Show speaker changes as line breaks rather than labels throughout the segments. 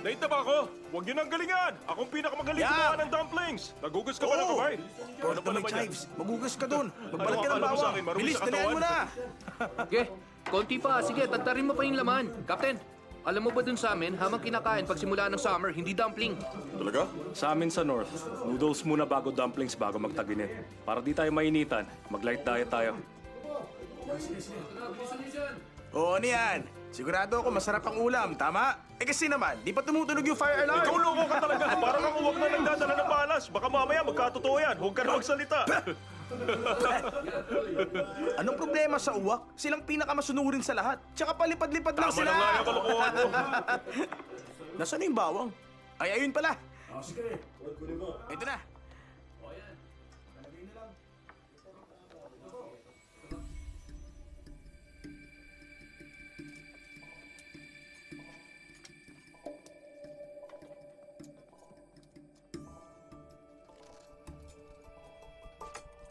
Late na ba ako? Huwag niyo nang galingan! Akong pinakamagaling gumawa ng dumplings! Nagugas ka ba ng kamay?
Pork na may chives. Magugas ka dun. Magbalat ka ng
akala mo sa
bawang.
akin, marumi
Bilis,
sa
dalihan
katawan?
mo na.
Sige, konti pa. Sige, tagtarin mo pa yung laman. Captain, alam mo ba dun sa amin, hamang kinakain pag simula ng summer, hindi dumpling.
Talaga?
Sa amin sa North, noodles muna bago dumplings bago magtaginit. Para di tayo mainitan, mag-light diet tayo.
Oo, ano yan? Sigurado ako masarap ang ulam, tama? Eh kasi naman, di pa tumutunog yung fire alarm.
Ikaw loko ka talaga! Parang kang uwak na nagdadala ng balas! Baka mamaya magkatotoo yan! Huwag ka na magsalita!
Anong problema sa uwak? Silang pinakamasunurin sa lahat. Tsaka palipad-lipad lang
Tama
sila.
na nga yung kalokohan mo!
Nasaan yung bawang? Ay, ayun pala. Sige. Ito na.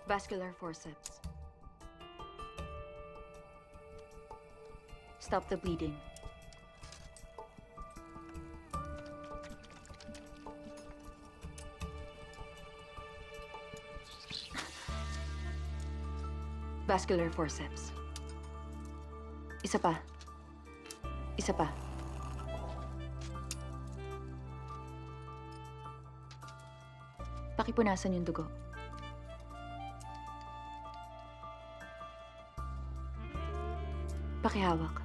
Vascular forceps. Stop the bleeding. Vascular forceps. Isa pa. Isa pa. Pakipunasan yung dugo. Pakihawak.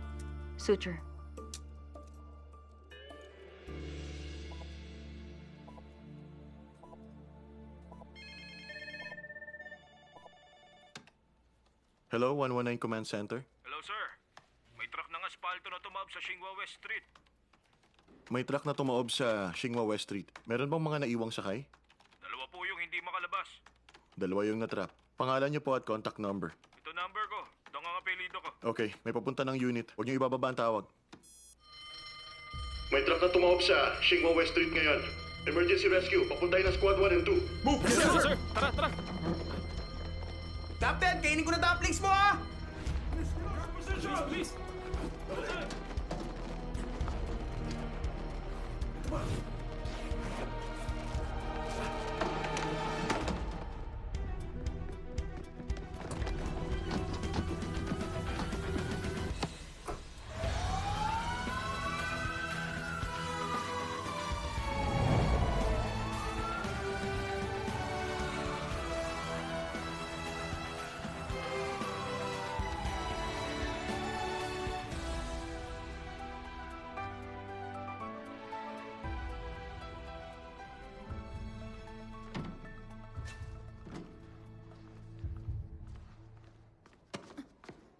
Suture.
Hello, 119 Command Center.
Hello, sir. May truck ng asfalto na tumawag sa Xinghua West Street.
May truck na tumaob sa Xinghua West Street. Meron bang mga naiwang sakay?
Dalawa po yung hindi makalabas.
Dalawa yung natrap. Pangalan niyo po at contact number.
Ito number ko. Ito nga ang apelido ko.
Okay, may papunta ng unit. Huwag niyo ibababa ang tawag. May truck na tumaob sa Xinghua West Street ngayon. Emergency rescue. Papuntahin ng squad 1 and 2.
Move! Yes, sir! Tara, tara!
Captain, kainin ko na dumplings mo, ah!
Please!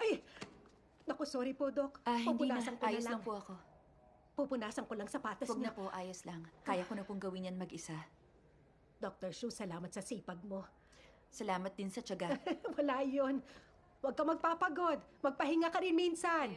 Ay! Naku, sorry po, Doc.
Hindi na.
Pupunasan ko
Ayos
na
lang po ako.
Pupunasan ko lang sapatos
Huwag
niyo.
na po, ayos lang. Kaya ko na pong gawin yan mag-isa.
Dr. Shu, salamat sa sipag mo.
Salamat din sa tiyaga.
Wala yun. Huwag ka magpapagod. Magpahinga ka rin minsan.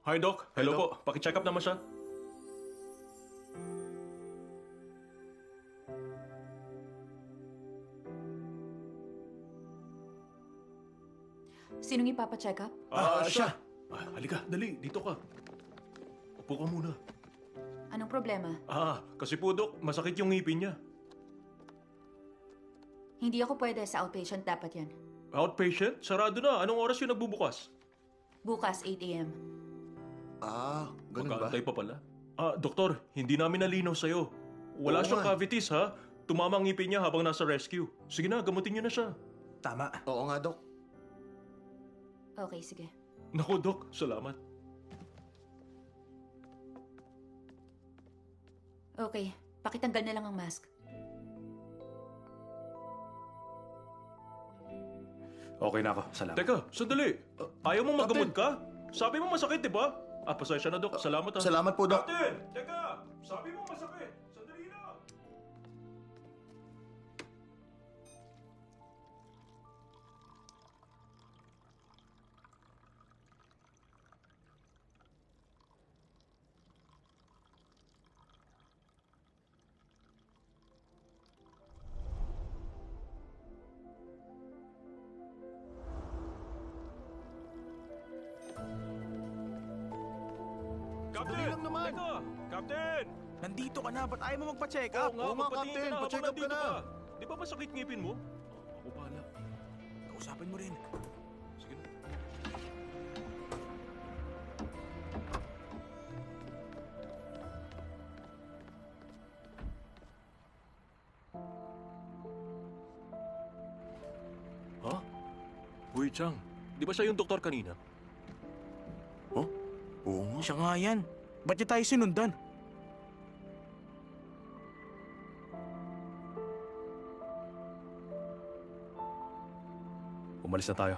Hi, Doc. Hello
Hi, Doc.
po. Paki-check up naman siya.
Sinong ipapacheck up?
Siya! Halika, dali. Dito ka. Upo ka muna.
Anong problema?
Kasi po, Doc, masakit yung ngipin niya.
Hindi ako pwede sa outpatient, dapat yan.
Outpatient? Sarado na. Anong oras yung nagbubukas?
Bukas, 8 a.m.
Ganun ba?
Magkaantay pa pala. Doktor, hindi namin nalinaw sa'yo. Wala
Oo
siyang
nga.
cavities, ha? Tumama ang ngipin niya habang nasa rescue. Sige na, gamutin niyo na siya.
Tama.
Oo nga, Doc.
Okay, sige.
Naku, Doc, salamat.
Okay, pakitanggal na lang ang mask.
Okay na ako, salamat.
Teka, sandali. Ayaw mo maggamot ka? Sabi mo masakit, di ba? Pasensya na, Dok. Salamat, ha.
Salamat po, Doc.
Captain! Teka! Sabi mo masakit. Sandali lang. Captain!
lang naman.
Teka! Captain!
Nandito ka na, ba't ayaw mo magpa-check up?
Oo nga,
magpatingin
Captain.
ka na.
Pa-check
Ako
up ka
nandito
na.
pa. Di ba masakit ngipin mo? Ako bahala.
Kausapin mo rin.
Sige na. Ha? Uy, Chang. Di ba siya yung doktor kanina?
Oo nga.
Siya nga yan. Ba't niya tayo sinundan?
Umalis na tayo.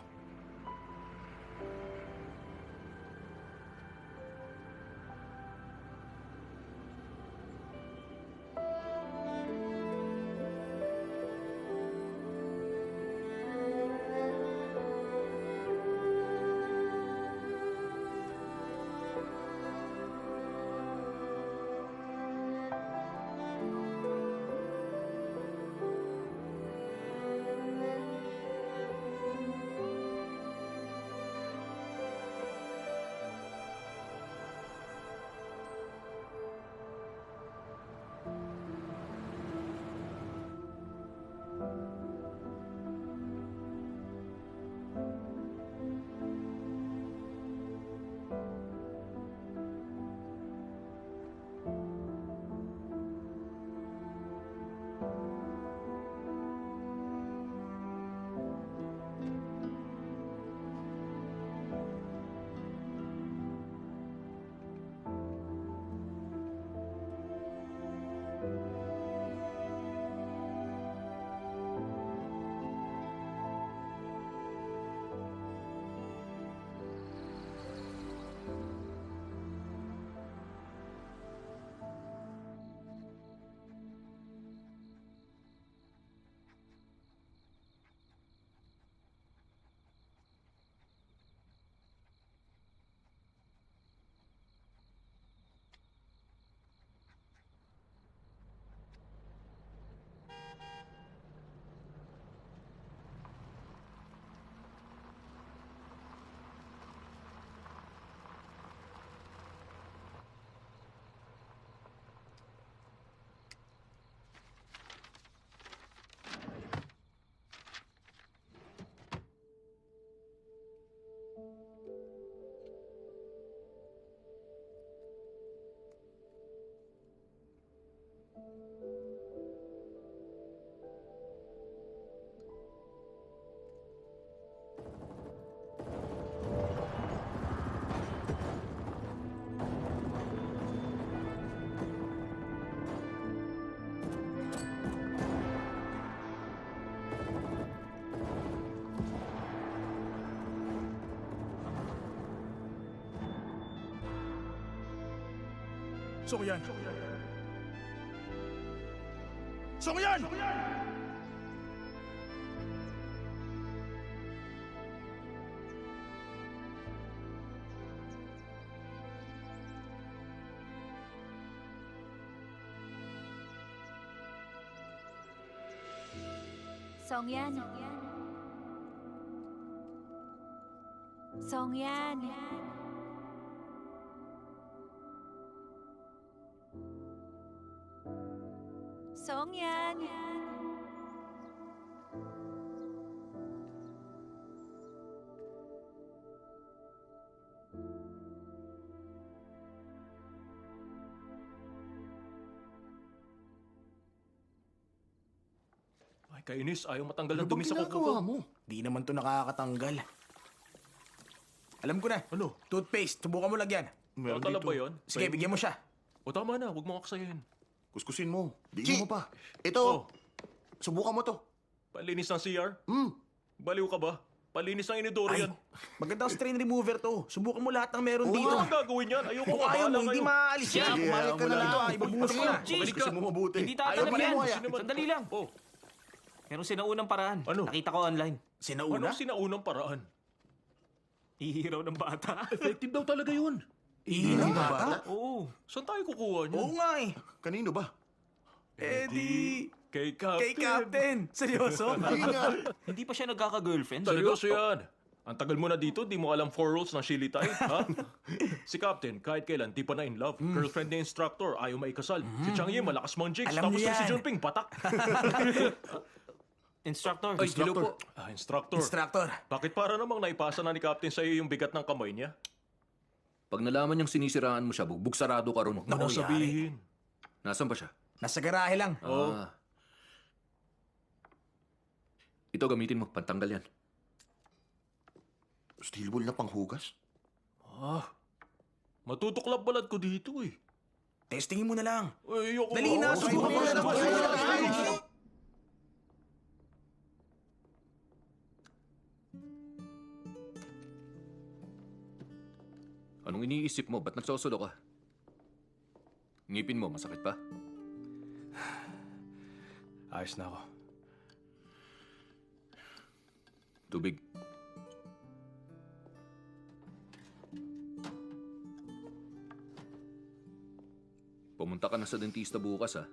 Songyan! Songyan!
Songyan. Songyan. Songyan.
Ay, kainis. Ayaw matanggal ng
Ano
dumi
bang
sa kuko ko.
ginagawa mo?
Di naman to nakakatanggal. Alam ko na.
Ano?
Toothpaste. Subukan mo lagyan.
Meron
Totoo
dito.
ba yun?
Sige, bigyan mo siya.
O tama na. Huwag mo aksayin.
Kuskusin mo.
Chi!
Diin mo pa. Ito.
Oh.
Subukan mo to.
Palinis ng CR?
Hmm.
Baliw ka ba? Palinis ng inidoro
Ay,
yan.
magandang stain remover to. Subukan mo lahat ng meron
Ano
dito.
ang gagawin yan? Ayoko
Kung
nga,
ayaw mo,
bahala
hindi
kayo.
maalis yan.
Sige,
Pumayag ka
ayaw mo
na
lang.
lang. Ibubuhos mo na.
Kuskusin mo mabuti.
Hindi
Ayaw
tatanggap
pa rin
yan.
mo, kaya.
Sandali lang.
Oh,
Merong sinaunang paraan.
Ano?
Nakita ko online.
Sinauna?
anong sinaunang paraan?
Ihiraw ng bata.
Effective daw talaga yun.
Ihilang bata?
Oo.
Saan tayo kukuha niyan?
Oo nga eh.
Kanino ba?
Eh di...
Kay Captain.
Kay Captain. Seryoso?
Hindi nga.
Hindi pa siya nagkaka-girlfriend.
Seryoso yan. Ang tagal mo na dito, di mo alam 4 rules ng Shili tayo, ha? Si Captain, kahit kailan, di pa na in love. Girlfriend ni instructor, ayaw maikasal. Si Chang Yi, malakas mang jigs.
Alam
Tapos
niyo
si
yan.
Junping, patak.
Instructor.
Ay, hello po.
Instructor.
Instructor.
Bakit para namang naipasa na ni Captain sa'yo yung bigat ng kamay niya?
Pag nalaman niyang sinisiraan mo siya, bugbog sarado ka ron.
Ano sabihin?
Nasaan ba siya?
Nasa garahe lang.
Ah. Ito gamitin mo, pantanggal yan.
Steel ball na panghugas?
Matutuklap balad ko dito eh.
Testingin mo na lang.
Ay, ayoko.
Dali na, subukan mo na.
Anong iniisip mo? Ba't nagsosolo ka? Ngipin mo, masakit pa?
Ayos na ako.
Tubig. Pumunta ka na sa dentista bukas, ha?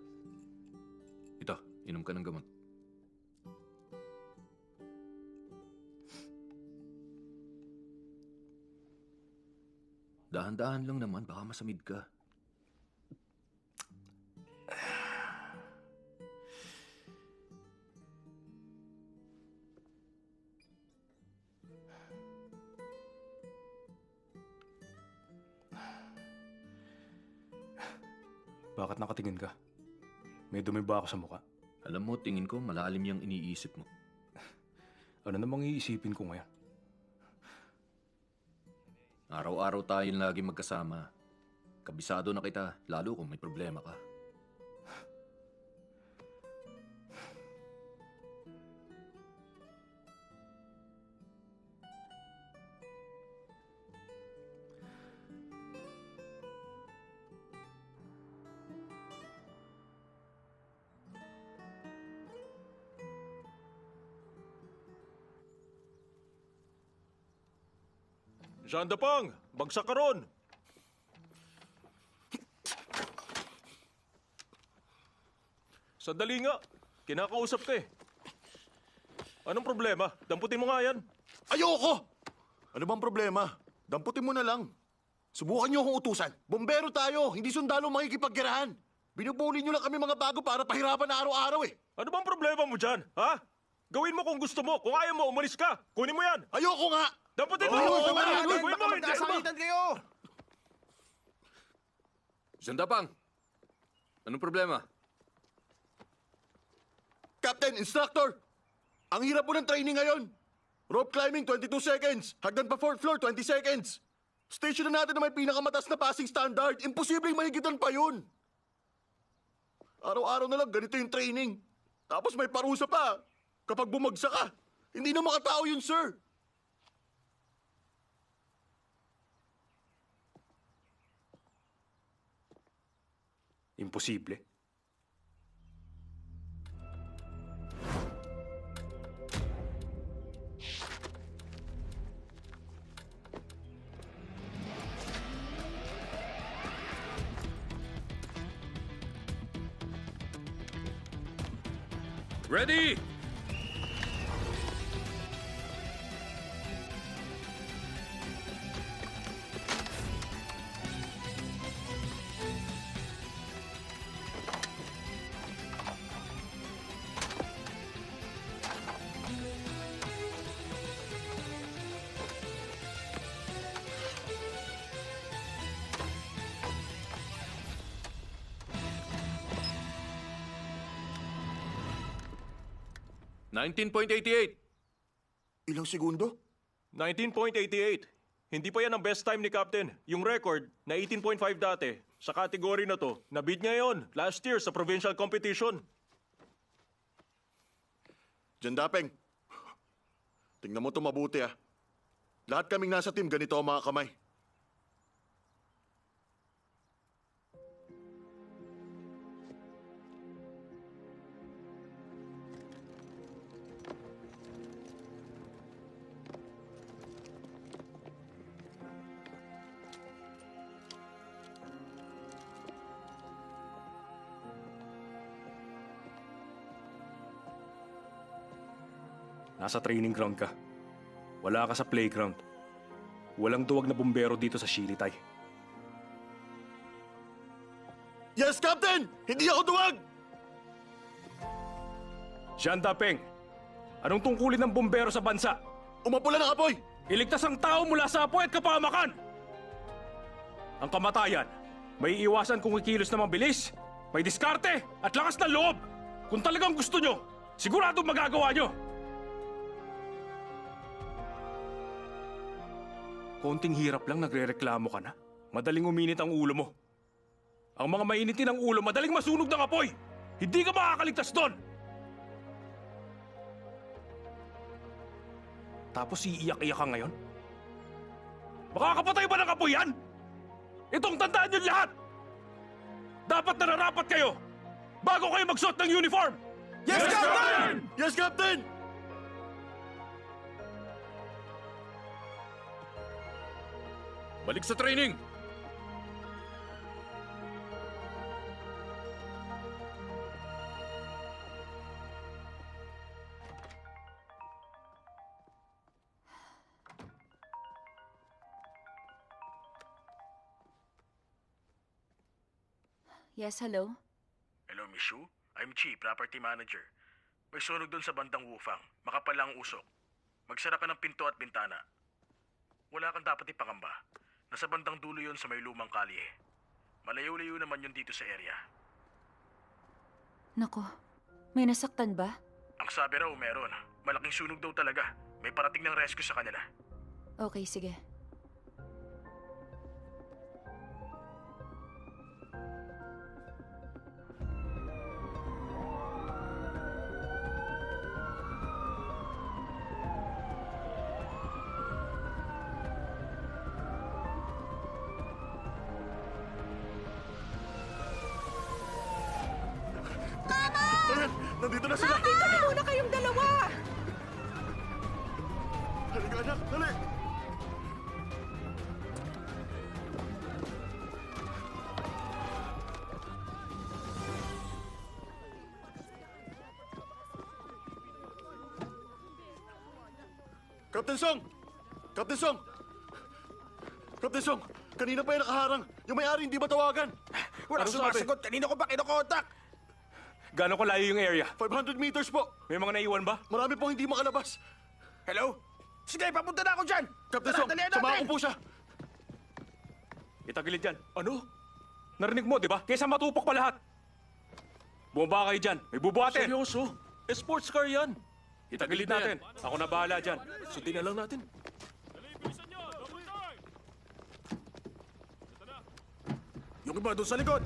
Ito, inom ka ng gamot. Dahan-dahan lang naman, baka masamid ka.
Bakit nakatingin ka? May dumi ba ako sa mukha?
Alam mo, tingin ko malalim yung iniisip mo.
Ano namang iisipin ko ngayon?
Araw-araw tayong lagi magkasama. Kabisado na kita, lalo kung may problema ka.
Jean Dapang, bagsak ka ron. Sandali nga. Kinakausap ka eh. Anong problema? Damputin mo nga yan.
Ayoko! Ano bang problema? Damputin mo na lang. Subukan niyo akong utusan. Bombero tayo, hindi sundalo makikipaggerahan. Binubuli niyo lang kami mga bago para pahirapan na araw-araw eh.
Ano bang problema mo dyan, ha? Gawin mo kung gusto mo. Kung ayaw mo, umalis ka. Kunin mo yan.
Ayoko nga!
Damputin mo!
Ayoko
Gawin
nga!
mo! Gawin mo!
Baka
Hindi.
magkasakitan kayo.
Sandapang! Anong problema?
Captain, instructor! Ang hirap po ng training ngayon. Rope climbing, 22 seconds. Hagdan pa 4th floor, 20 seconds. Station na natin na may pinakamataas na passing standard. Imposibleng mahigitan pa yun. Araw-araw na lang ganito yung training. Tapos may parusa pa. Kapag bumagsak ka, hindi na makatao yun, sir.
Imposible.
Ready! $19.88.
Ilang segundo?
19.88. Hindi pa yan ang best time ni Captain. Yung record na 18.5 dati. Sa kategory na to, nabid niya yon last year sa provincial competition.
Jan Dapeng, tingnan mo ito mabuti ah. Lahat kaming nasa team, ganito ang mga kamay.
Nasa training ground ka. Wala ka sa playground. Walang duwag na bumbero dito sa Shilitay.
Yes, Captain! Hindi ako duwag!
Jean Dapeng, anong tungkulin ng bumbero sa bansa?
Umapula ng apoy!
Iligtas ang tao mula sa apoy at kapahamakan! Ang kamatayan, may iwasan kung ikilos na mabilis, may diskarte at lakas ng loob. Kung talagang gusto nyo, sigurado magagawa nyo. Konting hirap lang nagre-reklamo ka na. Madaling uminit ang ulo mo. Ang mga mainitin ng ulo, madaling masunog ng apoy. Hindi ka makakaligtas doon. Tapos iiyak-iyak ka ngayon? Makakapatay ba ng apoy yan? Itong tandaan nyo lahat! Dapat nararapat kayo bago kayo magsuot ng uniform!
Yes, Captain! Yes, Captain!
Balik sa training!
Yes, hello?
Hello, Miss Shu. I'm Chi, property manager. May sunog doon sa bandang Wufang. Makapal ang usok. Magsara ka ng pinto at bintana. Wala kang dapat ipangamba. Nasa bandang dulo yon sa may lumang kalye. Malayo-layo naman yun dito sa area.
Nako, may nasaktan ba?
Ang sabi raw meron. Malaking sunog daw talaga. May parating ng rescue sa kanila.
Okay, sige.
Ayan, nandito na sila!
Dito na muna kayong dalawa!
Halika, anak! Dali! Captain Song! Captain Song! Captain Song! Kanina pa yung nakaharang. Yung may-ari hindi ba tawagan?
Wala
Ano sabi?
sumasagot. Kanina ko pa kinokontak.
Gano'n ko layo yung area?
500 meters po.
May mga naiwan ba?
Marami pong hindi makalabas.
Hello? Sige, papunta na ako dyan.
Captain
Tara,
Song,
dalihan
samahan
natin.
ko po siya.
Itagilid yan. Ano? Narinig mo, di ba? Kaysa matupok pa lahat. Bumaba kayo dyan. May bubuhatin.
Seryoso? Sports car yan.
Itagilid natin. Ako na bahala dyan.
Sundin na lang natin.
Yung iba doon sa likod.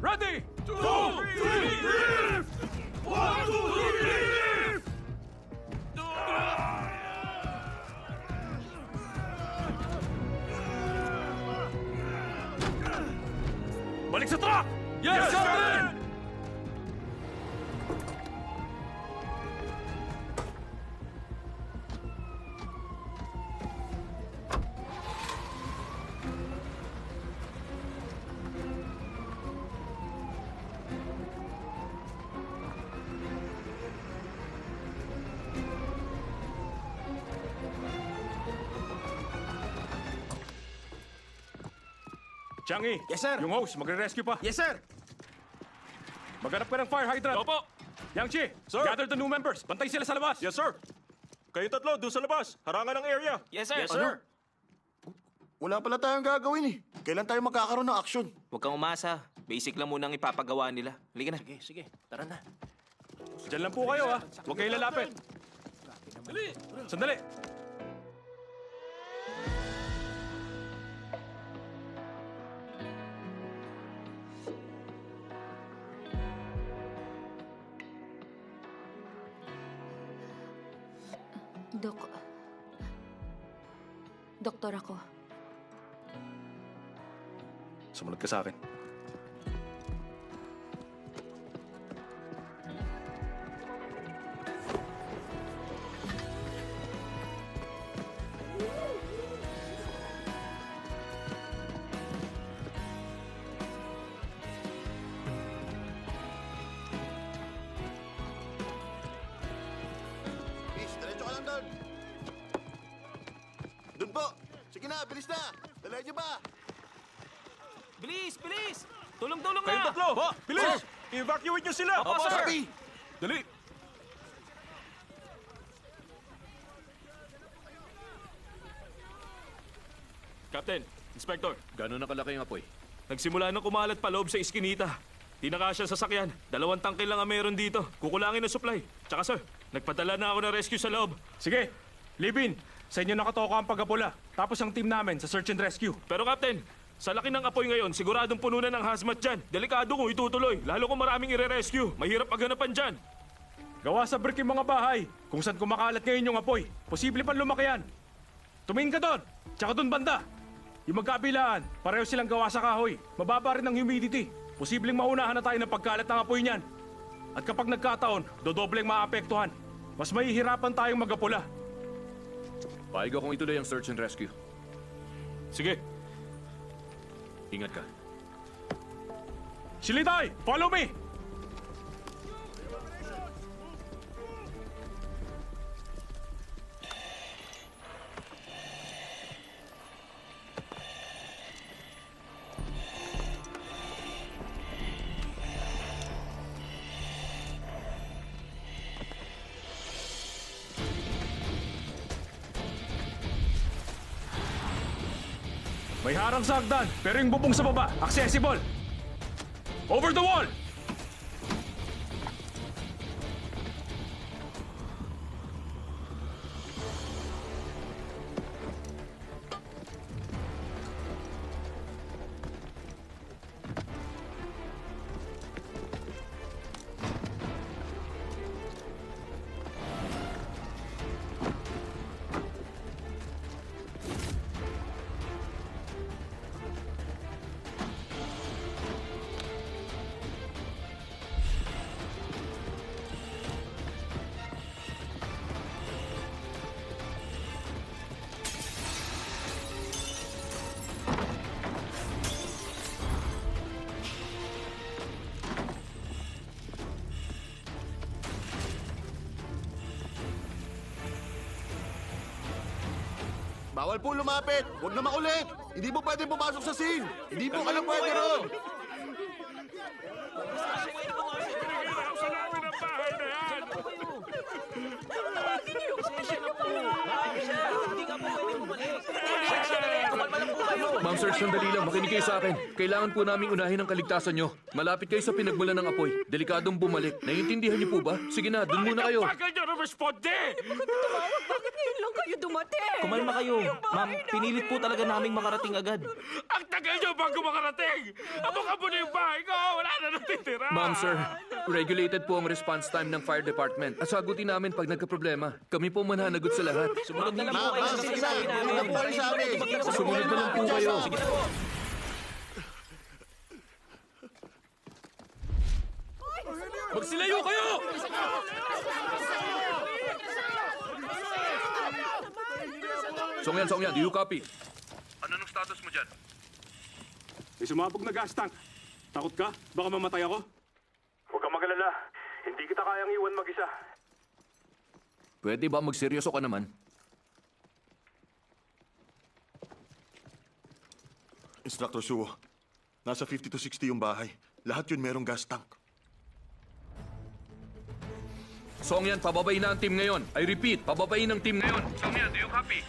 Ready! 2, 3! Balik sa truck! Yes, Captain! Changi!
Yes, sir.
Yung host, magre-rescue pa.
Yes, sir.
Maghanap ka ng fire hydrant.
Opo.
Yang Chi,
Sir.
gather the new members. Bantay sila sa labas.
Yes, sir. Kayong tatlo, doon sa labas. Harangan ng area.
Yes, sir.
Yes, sir.
Wala pala tayong gagawin eh. Kailan tayo magkakaroon ng aksyon?
Huwag kang umasa. Basic lang muna ang ipapagawa nila. Halika na.
Sige. Tara na.
Diyan lang po kayo, ha? Huwag kayo lalapit. Sandali.
Doktor ako.
Sumunod ka sa akin.
Miss, diretso ka lang doon. Doon po. Sige na, bilis na. Dalayan niyo ba?
Bilis! Bilis! Tulong-tulong
Kayong
na!
tatlo! Bilis! Evacuate niyo sila!
Opo, sir!
Dali!
Captain, Inspector,
Gano'n nakalaki ang apoy?
nagsimula na kumalat pa loob sa iskinita. Di na kasya sa sasakyan. 2 tangke lang ang meron dito. Kukulangin ang supply. Tsaka sir, nagpadala na ako ng rescue sa loob. Sige, Libin, sa inyo nakatoka ang pagkapula. Tapos ang team namin sa search and rescue. Pero Captain, sa laki ng apoy ngayon, siguradong puno na ng hazmat dyan. Delikado kung itutuloy, lalo kung maraming ire-rescue. Mahirap paghanapan dyan. Gawa sa brick yung mga bahay. Kung saan kumakalat ngayon yung apoy, posible pang lumaki yan. Tumingin ka doon, tsaka doon banda. Yung magkabilaan, pareho silang gawa sa kahoy. Mababa rin ang humidity. Posibleng maunahan na tayo ng pagkalat ng apoy niyan. At kapag nagkataon, dodobleng maapektuhan. Mas mahihirapan tayong magapula.
Paig akong ituloy ang search and rescue.
Sige,
Ingat ka.
Silitay, follow me! May harang sa hagdan, pero yung bubong sa baba, accessible. Over the wall!
Bawal po lumapit. Huwag na makulit. Hindi po pwede pumasok sa scene. Hindi po alam pwede ron.
Ma'am Sir, sandali lang. Makinig kayo sa akin. Kailangan po namin unahin ang kaligtasan nyo. Malapit kayo sa pinagmulan ng apoy. Delikadong bumalik. Naiintindihan niyo po ba? Sige na, dun muna kayo.
Bakit nyo na responde?
Bakit ngayon lang kayo dumating?
Kumalma kayo. Ma'am, pinilit po talaga naming makarating agad.
Ang tagal nyo bago makarating! Abukan mo na yung bahay ko! Wala na natitira!
Ma'am Sir, regulated po ang response time ng fire department. At sagutin namin pag nagka-problema. Kami po mananagot sa lahat.
Sumunod na lang po kayo sa
Sige na.
sinasabi namin.
Huwag na po kayo sa amin.
Sumunod na lang po kayo.
Sige na po.
Magsilayo kayo!
Songyan, do you copy?
Ano nung status mo dyan?
May sumabog na gas tank. Takot ka? Baka mamatay ako? Huwag kang magalala. Hindi kita kayang iwan mag-isa.
Pwede ba magseryoso ka naman?
Instructor Suo, nasa 50 to 60 yung bahay. Lahat yun merong gas tank.
Songyan, pababayin na ang team ngayon. I repeat, pababayin ang team ngayon.
Songyan, do you copy?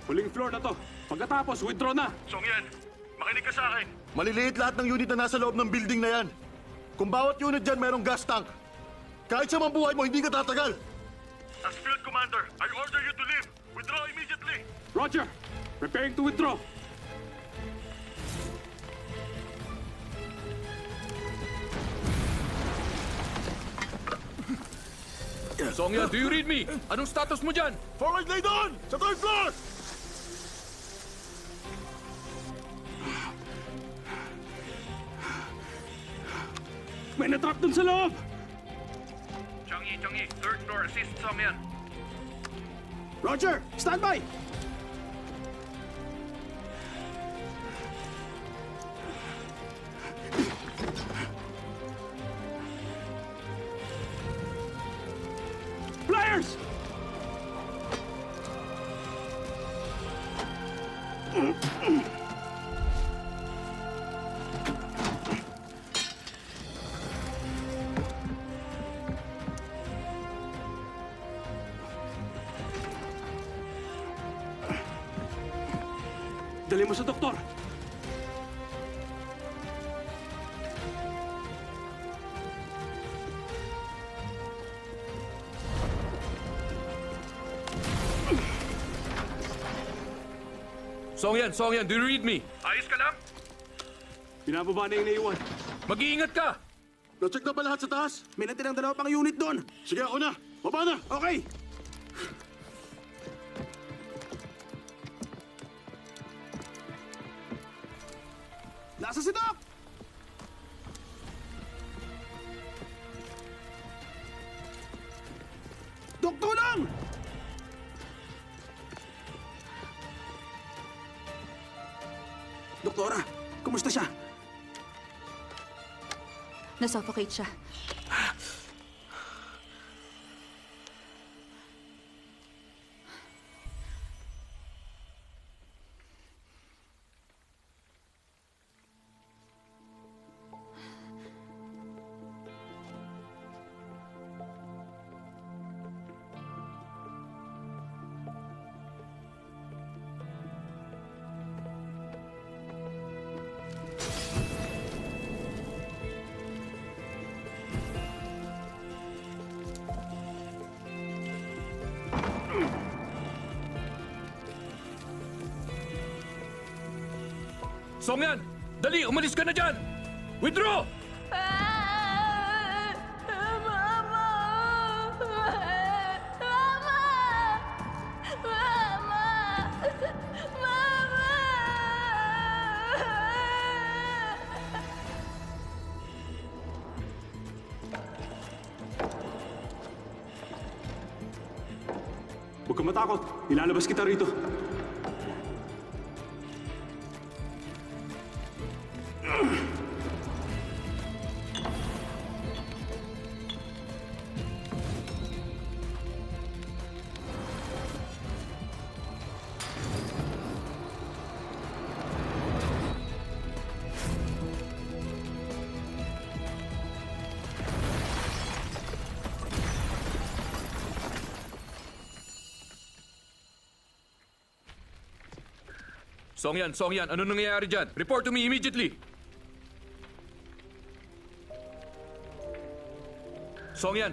Huling floor na to. Pagkatapos, withdraw na.
Songyan, makinig ka sa akin.
Maliliit lahat ng unit na nasa loob ng building na yan. Kung bawat unit dyan merong gas tank, kahit sa mga buhay mo, hindi ka tatagal.
As field commander, I order you to leave. Withdraw immediately.
Roger, preparing to withdraw.
Songyan, do you read me? Anong status mo dyan?
Forward lay doon! Sa third floor!
May natrap dun sa loob!
Changyi, third floor, assist Songyan.
Roger! Stand by! Flyers! Dali mo sa doktor.
Songyan, do you read me? Ayos ka lang?
Pinababa na yung naiwan.
Mag-iingat ka!
Na-check na ba lahat sa taas?
May natirang dalawa pang unit doon.
Sige, ako na. Baba na!
Okay. Nasa si Doc! Doc, tulong! Doktora, kumusta siya?
Nasuffocate siya.
Songyan, dali, umalis ka na dyan! Withdraw!
Huwag ka matakot. Ilalabas kita rito.
Songyan, ano nangyayari dyan? Report to me immediately! Songyan,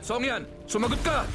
sumagot ka!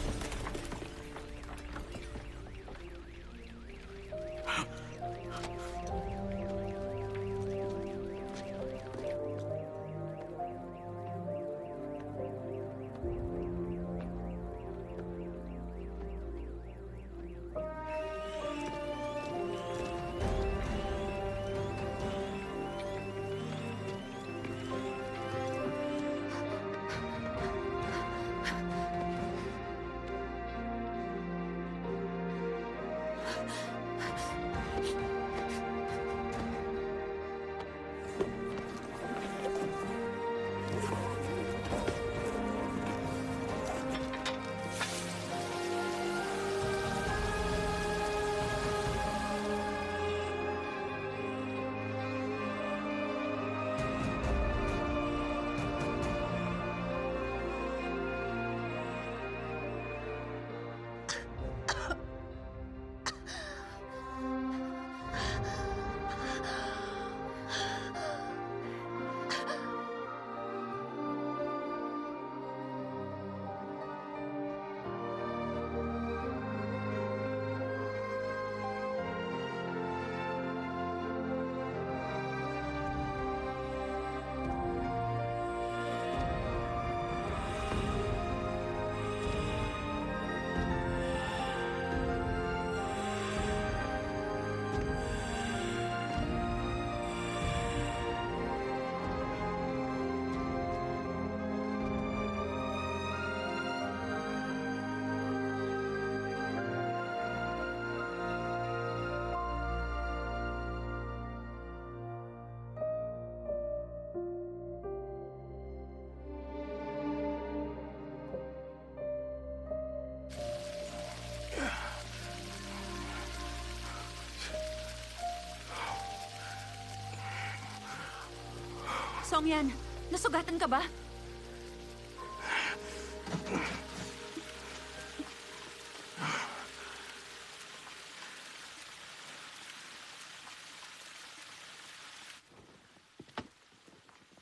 Songyan, nasugatan ka ba?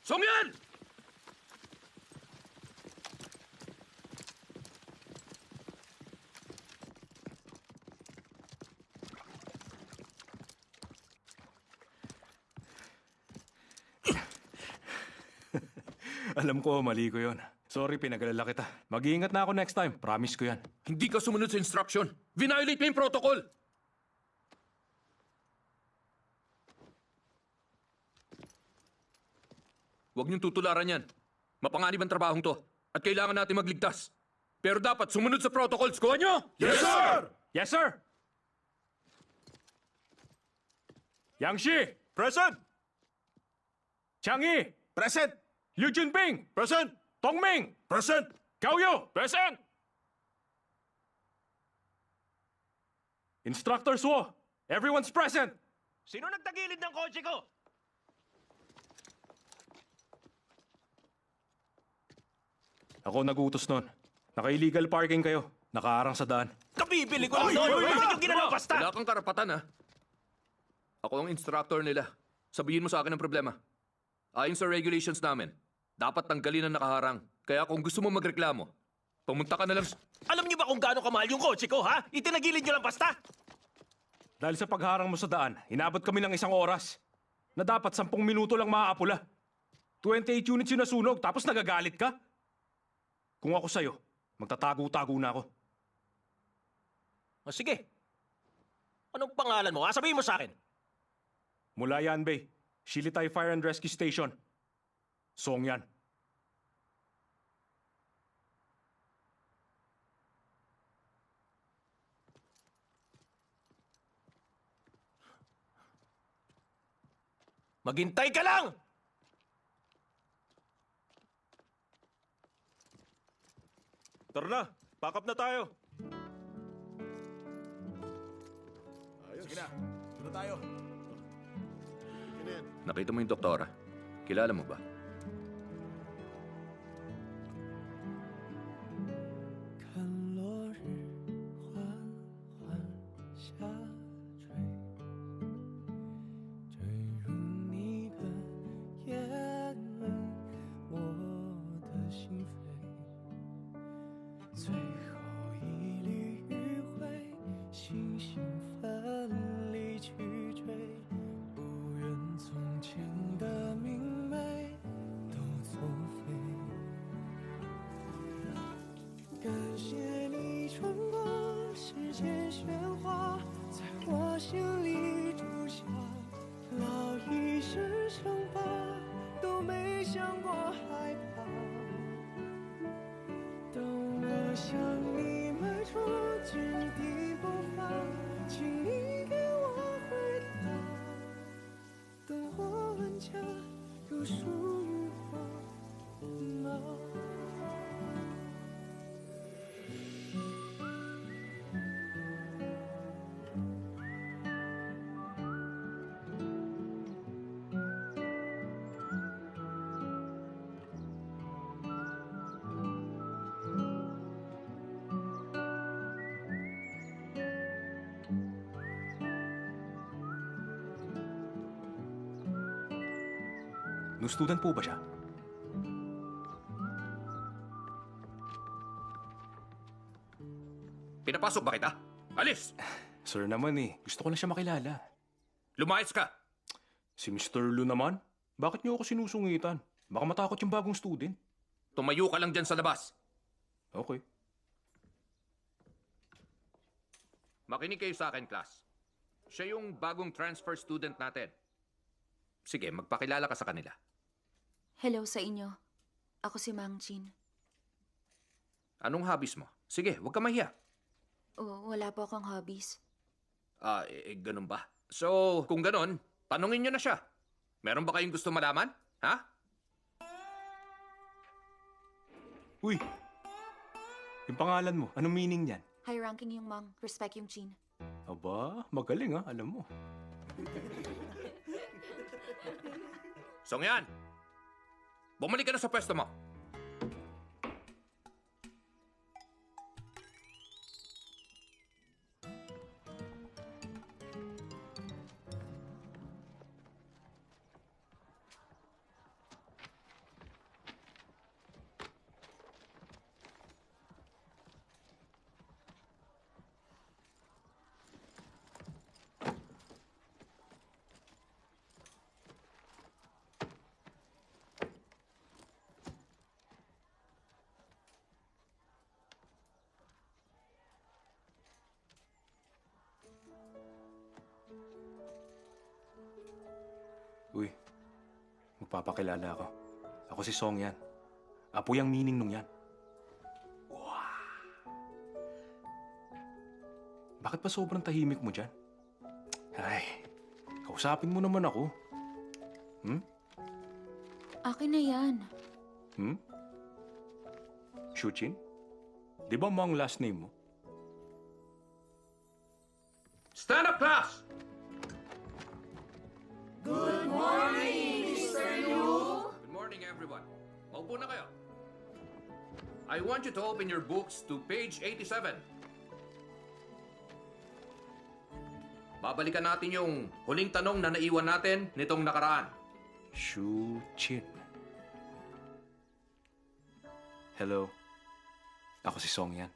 Songyan!
Alam ko, mali ko yon. Sorry, pinagalala kita. Mag-iingat na ako next time. Promise ko yan.
Hindi ka sumunod sa instruction. Violate mo yung protocol. Huwag niyong tutularan yan. Mapanganib ang trabahong to. At kailangan natin magligtas. Pero dapat sumunod sa protocols. Kuha niyo!
Yes, sir! Yes, sir! Yang Shi!
Present!
Chang Yi!
Present!
Liu Junping!
Present!
Tong Ming!
Present!
Gao Yu! Present! Instructor Suo! Everyone's present!
Sino nagtagilid ng kotse ko?
Ako nagutos nun. Naka-illegal parking kayo. Nakaarang sa daan.
Kabibili ko lang doon! Bakit yung ginalaw basta?
Wala kang karapatan, ha? Ako ang instructor nila. Sabihin mo sa akin ang problema. Ayon sa regulations namin, dapat tanggalin ang nakaharang. Kaya kung gusto mo magreklamo, pumunta ka na lang...
Alam niyo ba kung gaano kamahal yung kotse ko, ha? Itinagilid niyo lang basta!
Dahil sa pagharang mo sa daan, inabot kami ng 1 oras. Na dapat 10 minuto lang maaapula. 28 units yung nasunog, tapos nagagalit ka? Kung ako sa'yo, magtatago-tago na ako.
O sige. Anong pangalan mo, ha? Sabihin mo sa akin.
Mula Yanbei, Shilitay Fire and Rescue Station. Songyan.
Maghintay ka lang!
Tara na, pack up na tayo. Ayos. Sige na, tara tayo.
Nakita mo yung doktora? Kilala mo ba?
No student po ba siya?
Pinapasok ba kita? Alis!
Sir naman eh, gusto ko lang siya makilala.
Lumayas ka!
Si Mr. Lu naman? Bakit niyo ako sinusungitan? Baka matakot yung bagong student.
Tumayo ka lang dyan sa labas.
Okay.
Makinig kayo sa akin, class. Siya yung bagong transfer student natin. Sige, magpakilala ka sa kanila.
Hello sa inyo. Ako si Mang Chin.
Anong hobbies mo? Sige, huwag ka mahiya.
Wala po akong hobbies.
Ganun ba? So, kung ganun, tanungin nyo na siya. Meron ba kayong gusto malaman? Ha?
Uy! Yung pangalan mo, anong meaning niyan?
High-ranking yung Mang, respect yung Chin.
Aba, magaling ha, alam mo.
Songyan! bumalik ka na sa pwesto mo.
Uy, magpapakilala ako. Ako si Song Yan. Apo yung meaning nung yan. Wow. Bakit pa sobrang tahimik mo dyan? Ay, kausapin mo naman ako.
Akin na yan.
Shuchin? Di ba Mang last name mo?
Stand up, class!
Good morning, Mr. Liu.
Good morning, everyone. Maupo na kayo. I want you to open your books to page 87. Babalikan natin yung huling tanong na naiwan natin nitong nakaraan.
Shuchin. Hello. Ako si Song Yan.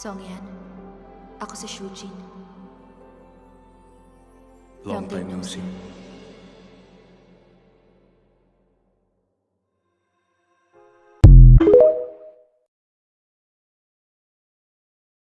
Songyan, ako si Shujin.
Long time no see.